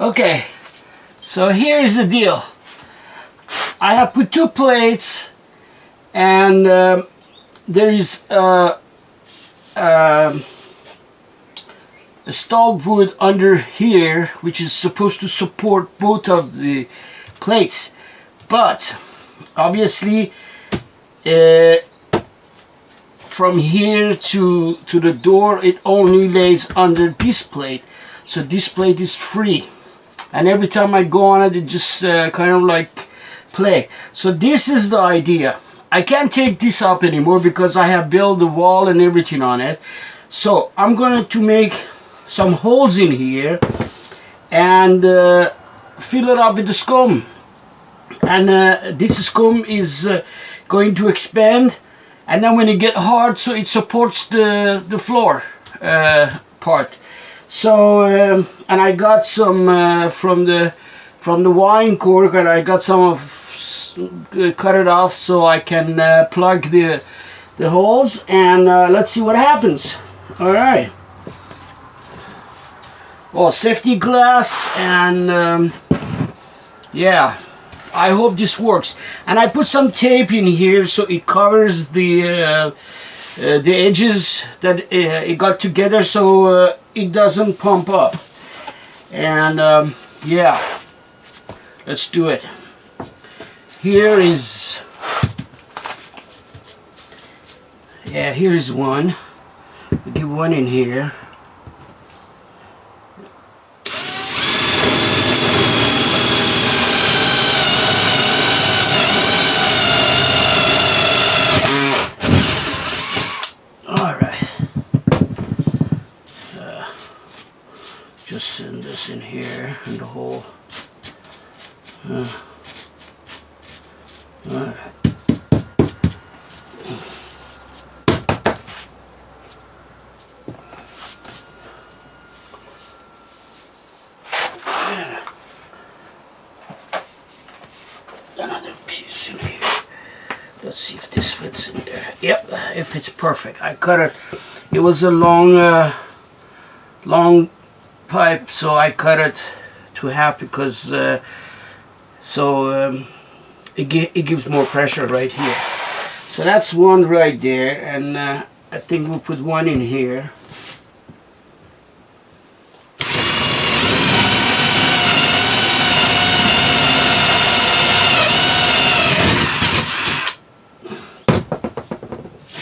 Okay, so here's the deal. I have put 2 plates, and there is a stalled wood under here which is supposed to support both of the plates, but obviously from here to the door it only lays under this plate, so this plate is free, and every time I go on it, it just kind of like play. So this is the idea. I can't take this up anymore because I have built the wall and everything on it. So I'm going to make some holes in here and fill it up with the scum. And this scum is going to expand, and then when it get hard, so it supports the floor part. So and I got some from the wine cork, and I got some of cut it off so I can plug the holes, and let's see what happens. All right. Well, safety glass, and yeah, I hope this works. And I put some tape in here so it covers the edges that it got together, so it doesn't pump up. And yeah, let's do it. Here is, yeah, here's one. We'll give one in here. All right. Just send this in here in the hole. Alright. Another piece in here. Let's see if this fits in there. Yep, it fits perfect. I cut it. It was a long pipe, so I cut it to half because it gives more pressure right here. So that's one right there, and I think we'll put one in here.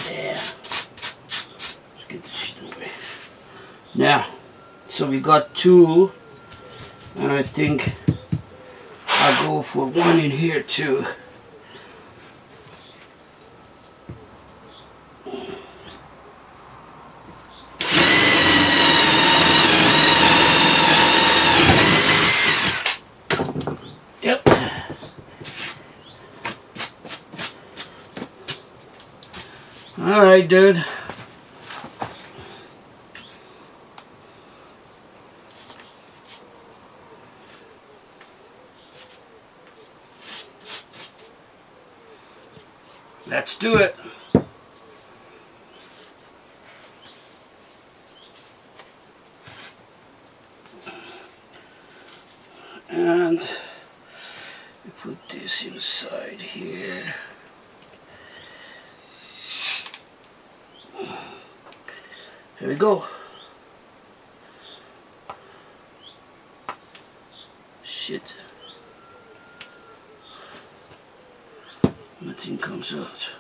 There. Let's get this shit away. Now, so we got 2, and I think I'll go for one in here too. Yep. All right, dude. Let's do it. And we put this inside here. Here we go. Shit. Nothing comes out.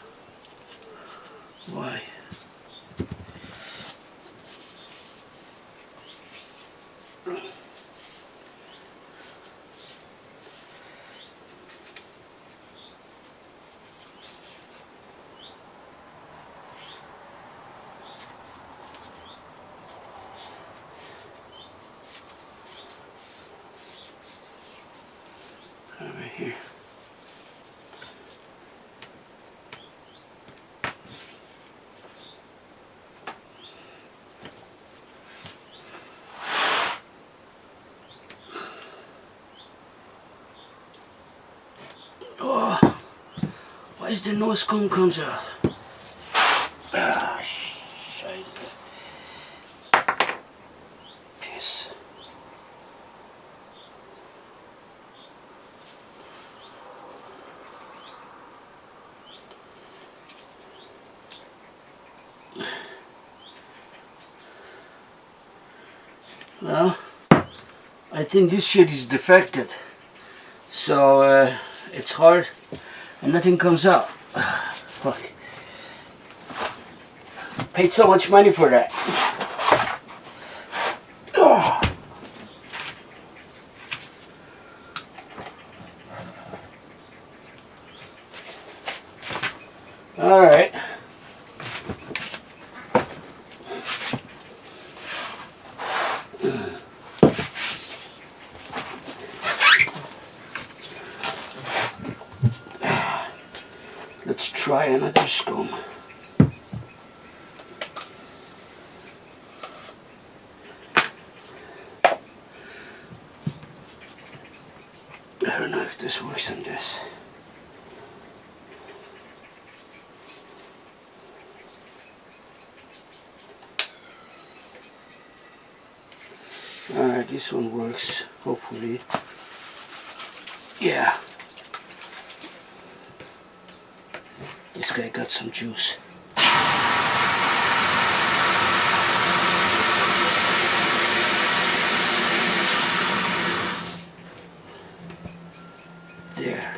Why? Right here. Why is there no scum comes out? Ah, scheiße. Piss. Well, I think this shit is defected, so it's hard and nothing comes out. Fuck. Paid so much money for that. All right. Let's try another scone. I don't know if this works on this. Alright, this one works, hopefully. Yeah. This guy got some juice. There.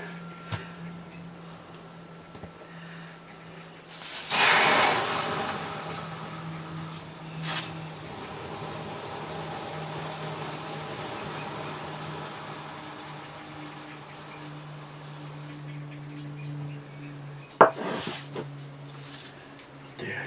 There.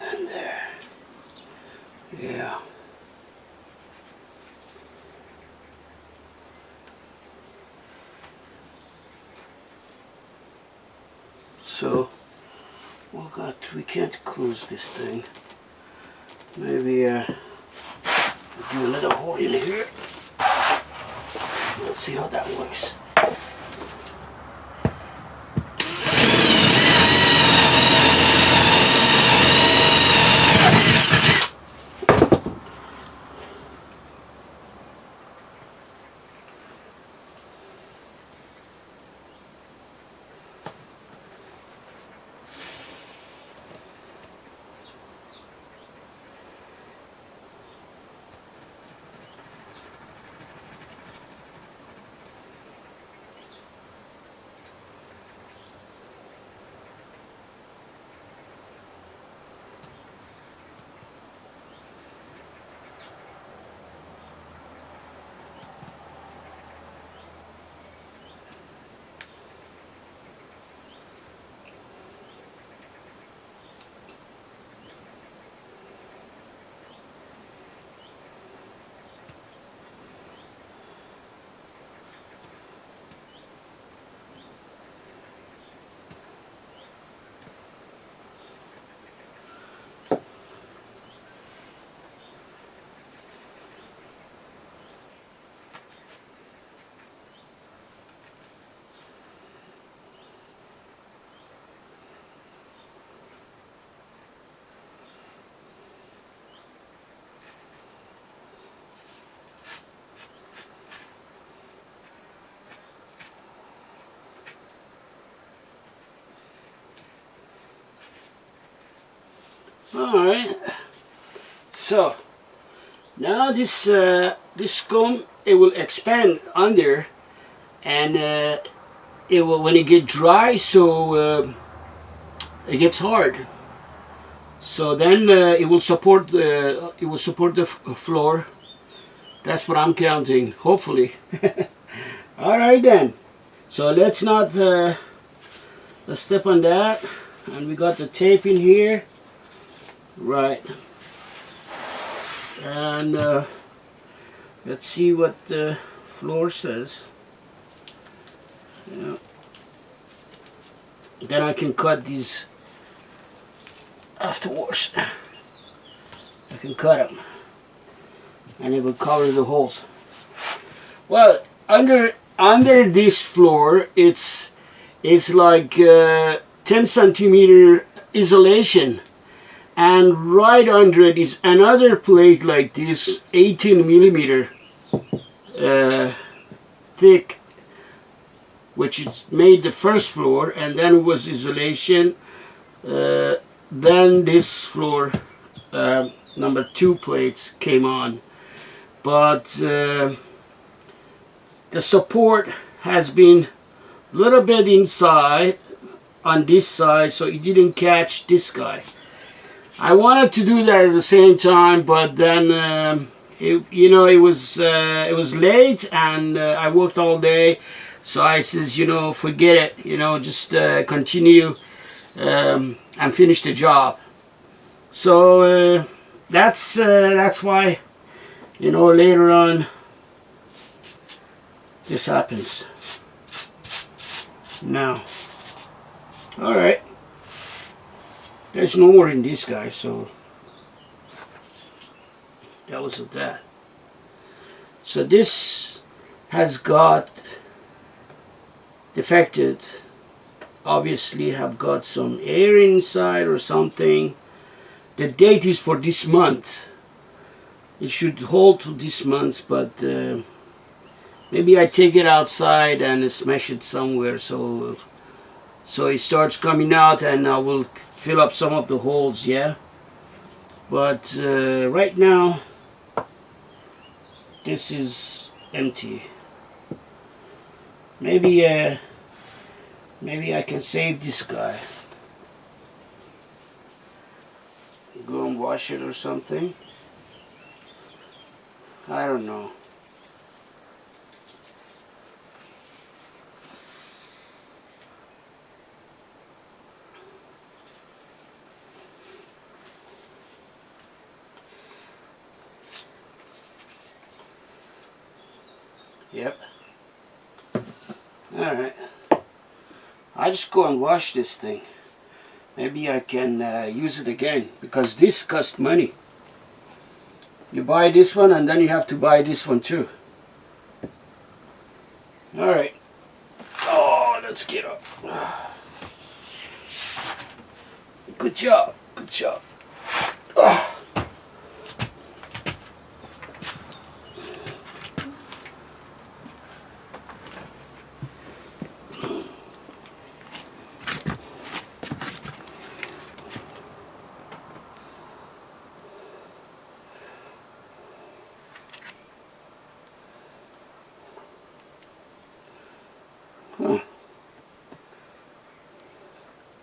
And there. Yeah. So, oh God, we can't close this thing. Maybe do a little hole in here. Let's see how that works. All right. So now this this comb, it will expand under, and it will, when it get dry, so it gets hard. So then it will support the floor, That's what I'm counting, hopefully. All right then. So let's not let's step on that. And we got the tape in here. Right. And let's see what the floor says. Yeah. Then I can cut these afterwards. I can cut them. And it will cover the holes. Well, under this floor, it's like 10 centimeter isolation, and right under it is another plate like this, 18 millimeter thick, which is made the first floor, and then was isolation. Then this floor, number 2 plates came on, but the support has been a little bit inside on this side, so it didn't catch this guy. I wanted to do that at the same time, but then it was late, and I worked all day, so I says, forget it, just continue and finish the job. So that's why, later on this happens. Now, all right, there's no more in this guy, so that was that. So this has got defected, obviously have got some air inside or something. The date is for this month. It should hold to this month, but maybe I take it outside and smash it somewhere so it starts coming out, and I will fill up some of the holes, yeah. But right now this is empty. Maybe I can save this guy. Go and wash it or something. I don't know. Yep. Alright. I just go and wash this thing. Maybe I can use it again, because this costs money. You buy this one and then you have to buy this one too. Alright. Oh, let's get up. Good job. Good job. Oh.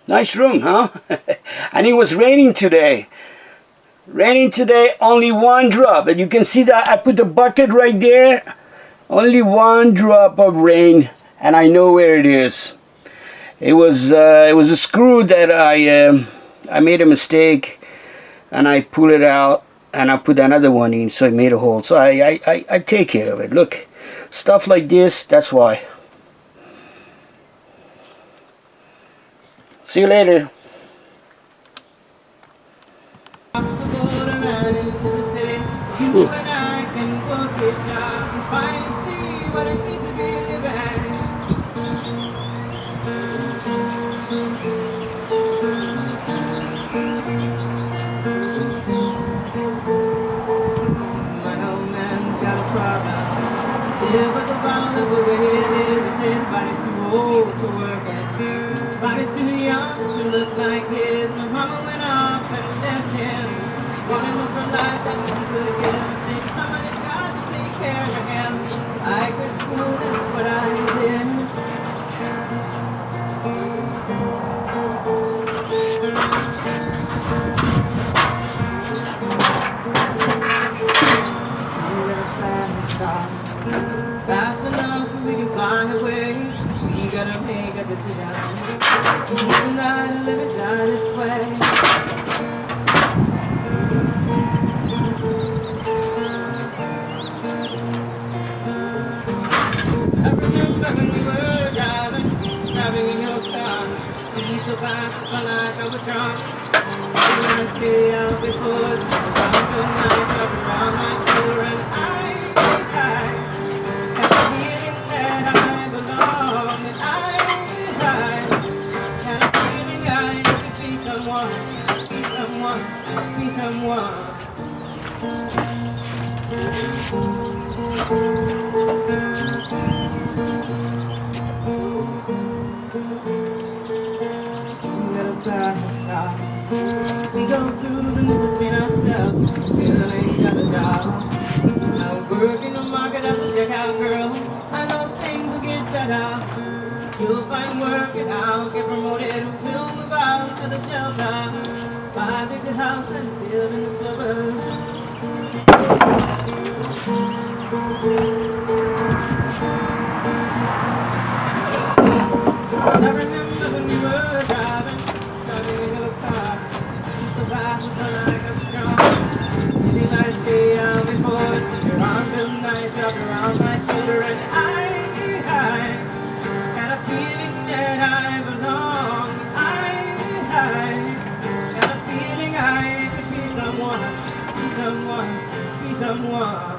Nice room, huh? And it was raining today. Raining today, only one drop. And you can see that I put the bucket right there. Only one drop of rain, and I know where it is. It was a screw that I made a mistake, and I pulled it out, and I put another one in, so it made a hole. So I take care of it. Look, stuff like this, that's why. See you later. Yeah, but the problem is the way it is. It says body's too old to work and body's too young to look like his. My mama went off and left him. Wanted more from life that he could give. And said somebody's got to take care of him. So I quit school, that's what I did. You gotta try Fast enough so we can fly away. We gotta make a decision. Eat tonight and live and die this way. I remember when we were driving in your car. Speed so fast, I felt like I was drunk. City lights stay out before us. Around the nights, up around my shoulder, and I had a feeling that I belong. And I had a feeling I could be someone, be someone, be someone. We go cruise and entertain ourselves. Still ain't got a job. I work in the market as a checkout girl. I know things will get better. You'll find work and I'll get promoted. We'll move out to the shelter. Buy a bigger house and live in the suburbs. I remember when we were driving in your car. Speed so fast, I felt like I was strong. City lights stay out before us. Your arm felt nice wrapped around my shoulder, and I had a feeling that I belong. I had a feeling I could be someone, be someone, be someone.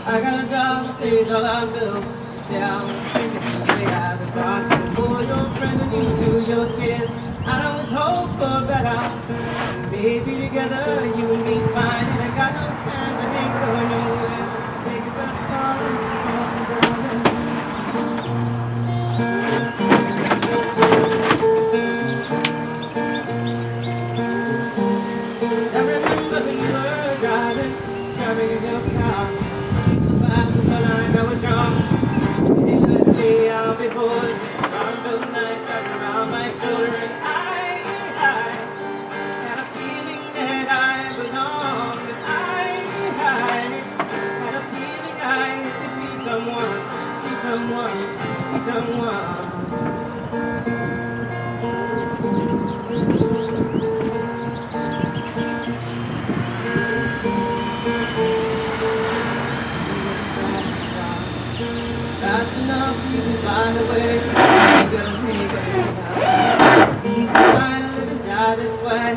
I got a job that pays all our bills. Stay out and think of the way I've been passing for your friends and you do your kids. I always hope for better. Maybe together you and me find it. I got no plans, I ain't going nowhere. Take your best car and keep on driving. I remember when you were driving in your car. I was wrong. City lights stay out before us. Arm felt nice wrapped around my shoulder, and I had a feeling that I belonged. And I had a feeling I could be someone, be someone, be someone. Fast enough so you can find a way. You gotta make a decision. Eat tonight and live and die this way.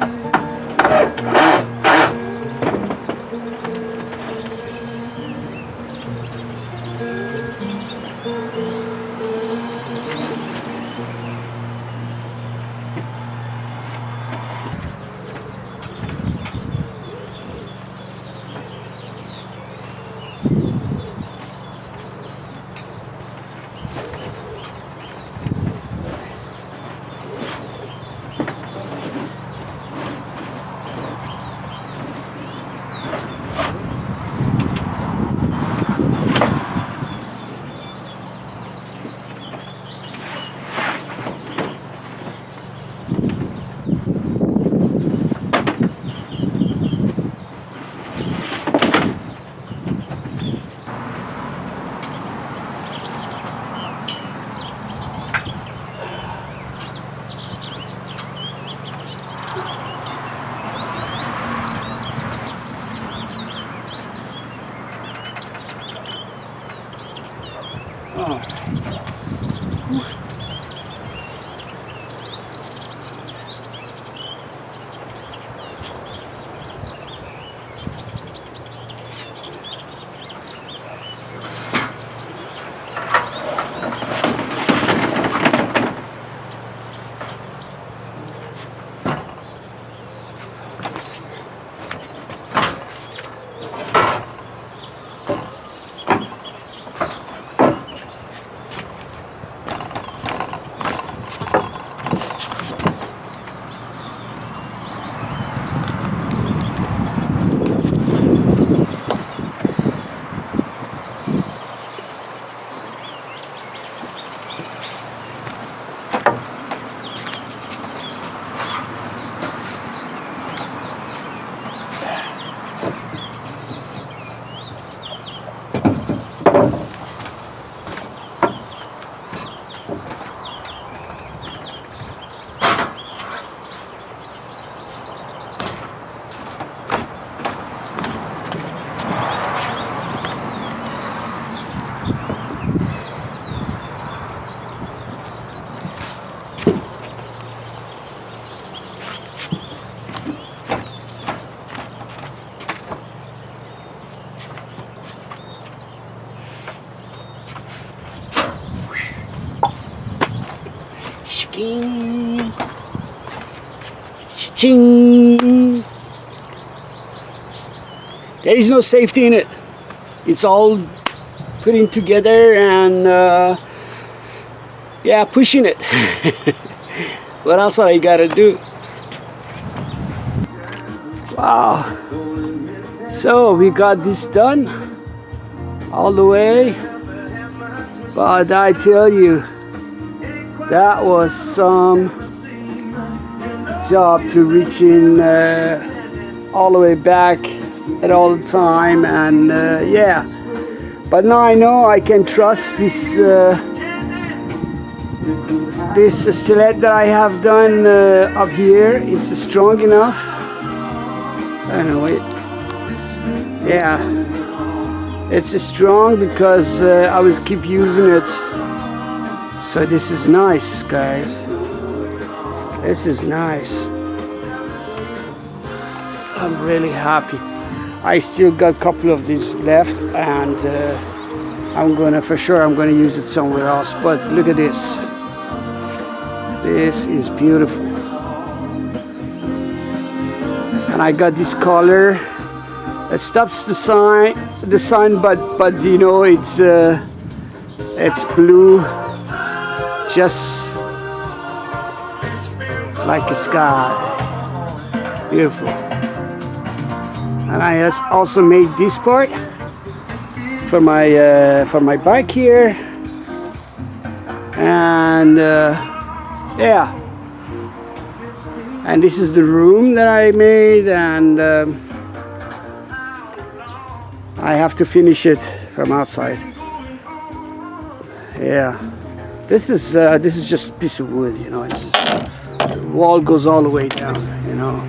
Ching. Ching. There is no safety in it. It's all putting together and yeah, pushing it. What else I gotta do? Wow. So we got this done all the way. But I tell you, that was some job to reach in all the way back at all the time, and yeah. But now I know I can trust this this stiletto that I have done up here. It's strong enough. Anyway, yeah, it's strong because I will keep using it. So this is nice, guys. This is nice. I'm really happy. I still got a couple of these left, and I'm gonna use it somewhere else. But look at this. This is beautiful. And I got this color. It stops the sun, but you know it's blue, just like the sky. Beautiful. And I also made this part for my bike here, and yeah. And this is the room that I made, and I have to finish it from outside. Yeah, this is just a piece of wood, you know. It's just, the wall goes all the way down, you know.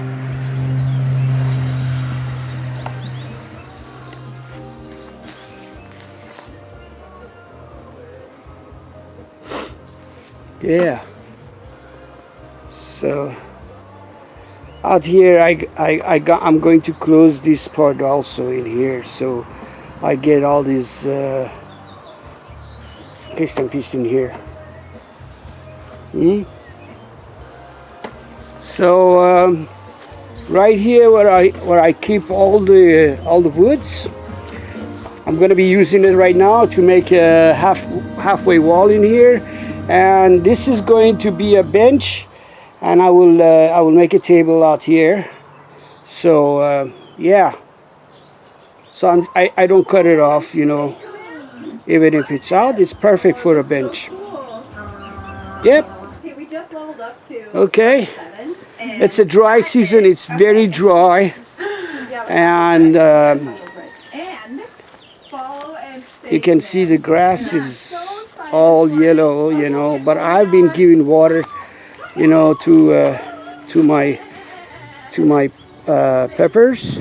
Yeah. So out here I'm going to close this part also in here, so I get all these piston here. So right here where I keep all the woods, I'm going to be using it right now to make a halfway wall in here, and this is going to be a bench. And I will make a table out here. So yeah. So I don't cut it off, you know. Even if it's out, it's perfect for a bench. Yep. Okay, we just leveled up to okay. 7, it's a dry season. It's very dry, and you can see the grass is all yellow, you know. But I've been giving water, you know, to my peppers,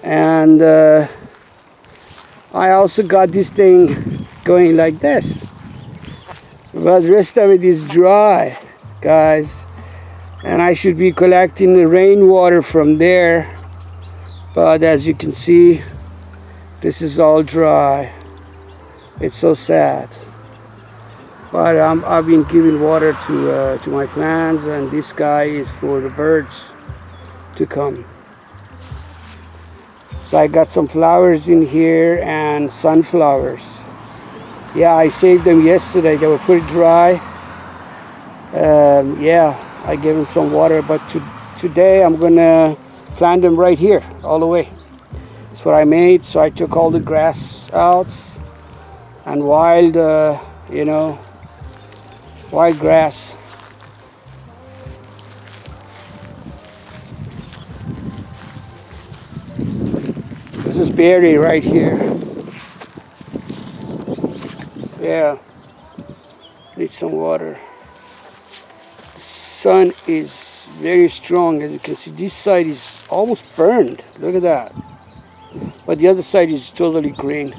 and I also got this thing going like this, but the rest of it is dry, guys, and I should be collecting the rainwater from there, but as you can see, this is all dry. It's so sad. But I've been giving water to my plants, and this guy is for the birds to come. So I got some flowers in here and sunflowers. Yeah, I saved them yesterday. They were pretty dry. Yeah, I gave them some water, but today I'm gonna plant them right here, all the way. That's what I made. So I took all the grass out and wild, you know, wild grass. This is berry right here. Yeah, need some water. The sun is very strong, as you can see. This side is almost burned. Look at that. But the other side is totally green.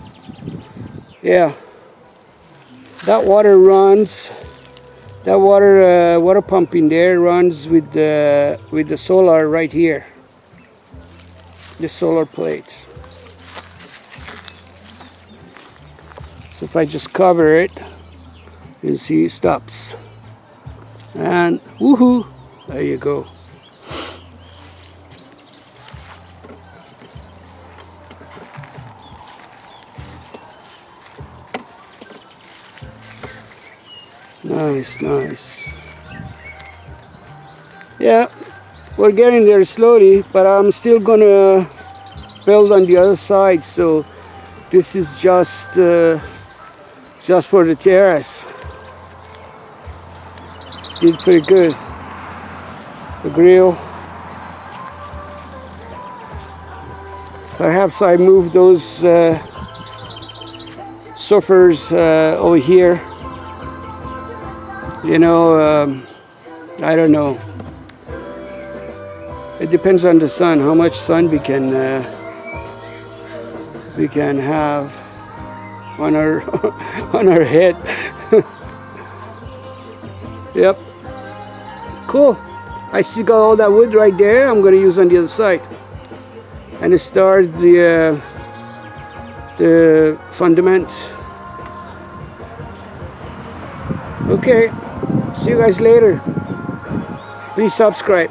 Yeah, that water runs. That water pump in there runs with the solar right here, the solar plate. So if I just cover it, you see it stops. And woohoo, there you go. Nice, nice. Yeah, we're getting there slowly, but I'm still gonna build on the other side. So this is just for the terrace. Did pretty good. The grill. Perhaps I moved those surfers over here. You know, I don't know. It depends on the sun, how much sun we can have on our on our head. Yep. Cool. I still got all that wood right there. I'm gonna use on the other side, and to start the fundament. Okay. See you guys later. Please subscribe.